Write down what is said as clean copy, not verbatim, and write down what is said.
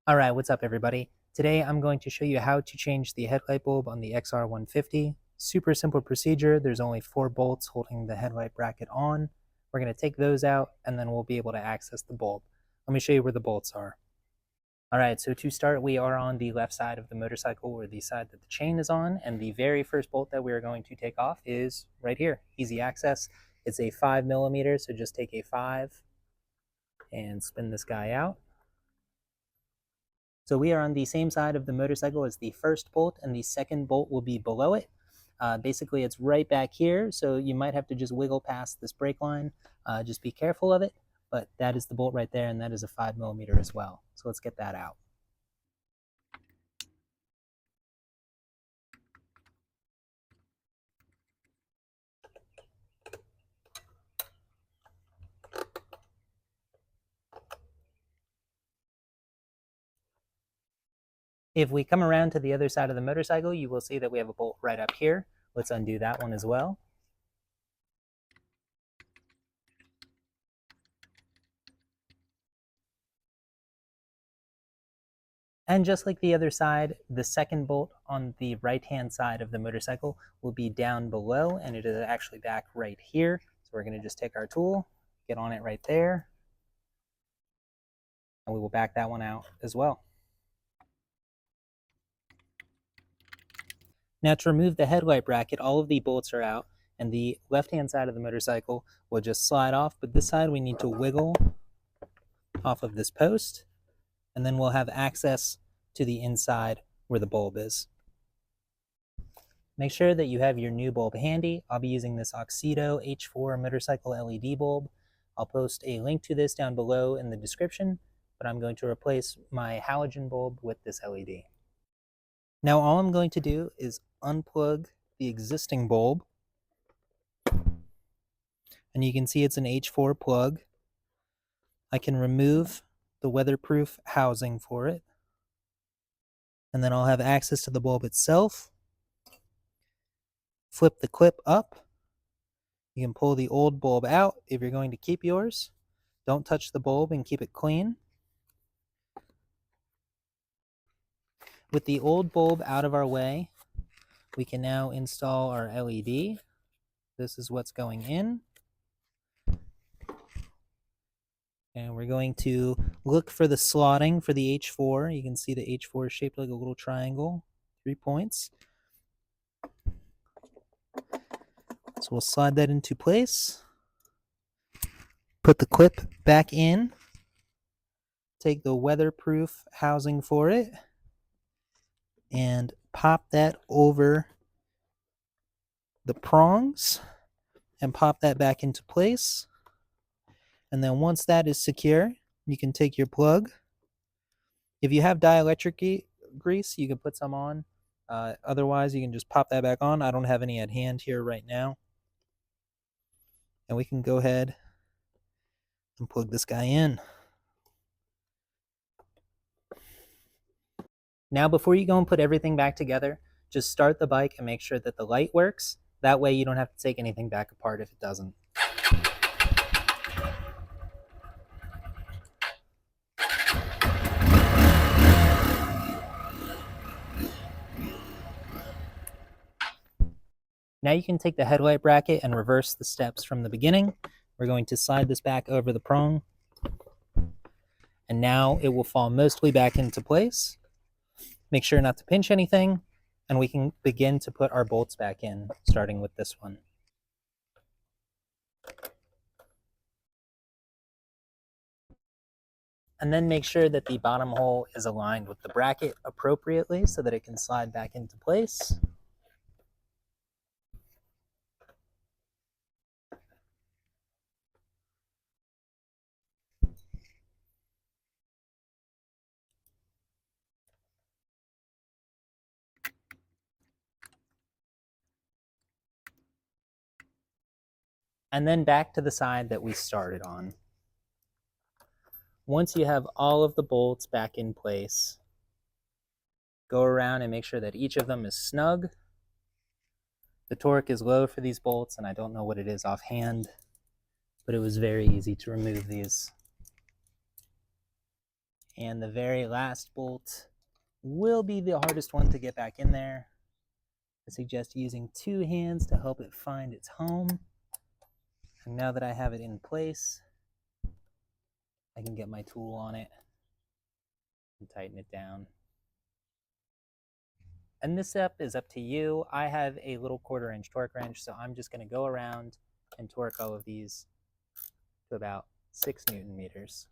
Alright, what's up everybody? Today I'm going to show you how to change the headlight bulb on the XR150. Super simple procedure. There's only 4 bolts holding the headlight bracket on. We're going to take those out and then we'll be able to access the bulb. Let me show you where the bolts are. Alright, so to start we are on the left side of the motorcycle, or the side that the chain is on, and the very first bolt that we are going to take off is right here. Easy access. It's a 5mm, so just take a 5 and spin this guy out. So we are on the same side of the motorcycle as the first bolt, and the second bolt will be below it. Basically, it's right back here, so you might have to just wiggle past this brake line. Just be careful of it, but that is the bolt right there, and that is a 5mm as well. So let's get that out. If we come around to the other side of the motorcycle, you will see that we have a bolt right up here. Let's undo that one as well. And just like the other side, the second bolt on the right-hand side of the motorcycle will be down below, and it is actually back right here. So we're going to just take our tool, get on it right there, and we will back that one out as well. Now to remove the headlight bracket, all of the bolts are out, and the left-hand side of the motorcycle will just slide off, but this side we need to wiggle off of this post, and then we'll have access to the inside where the bulb is. Make sure that you have your new bulb handy. I'll be using this Oxedo H4 motorcycle LED bulb. I'll post a link to this down below in the description, but I'm going to replace my halogen bulb with this LED. Now all I'm going to do is unplug the existing bulb, and you can see it's an H4 plug. I can remove the weatherproof housing for it, and then I'll have access to the bulb itself. Flip the clip up. You can pull the old bulb out if you're going to keep yours. Don't touch the bulb and keep it clean. With the old bulb out of our way, we can now install our LED. This is what's going in. And we're going to look for the slotting for the H4. You can see the H4 is shaped like a little triangle, 3 points. So we'll slide that into place. Put the clip back in. Take the weatherproof housing for it and pop that over the prongs and pop that back into place. And then once that is secure, you can take your plug. If you have dielectric grease, you can put some on. Otherwise, you can just pop that back on. I don't have any at hand here right now. And we can go ahead and plug this guy in. Now, before you go and put everything back together, just start the bike and make sure that the light works. That way you don't have to take anything back apart if it doesn't. Now you can take the headlight bracket and reverse the steps from the beginning. We're going to slide this back over the prong, and now it will fall mostly back into place. Make sure not to pinch anything, and we can begin to put our bolts back in, starting with this one. And then make sure that the bottom hole is aligned with the bracket appropriately so that it can slide back into place. And then back to the side that we started on. Once you have all of the bolts back in place, go around and make sure that each of them is snug. The torque is low for these bolts, and I don't know what it is offhand, but it was very easy to remove these. And the very last bolt will be the hardest one to get back in there. I suggest using 2 hands to help it find its home. And now that I have it in place, I can get my tool on it and tighten it down. And this step is up to you. I have a little 1/4 inch torque wrench, so I'm just going to go around and torque all of these to about 6 Newton meters.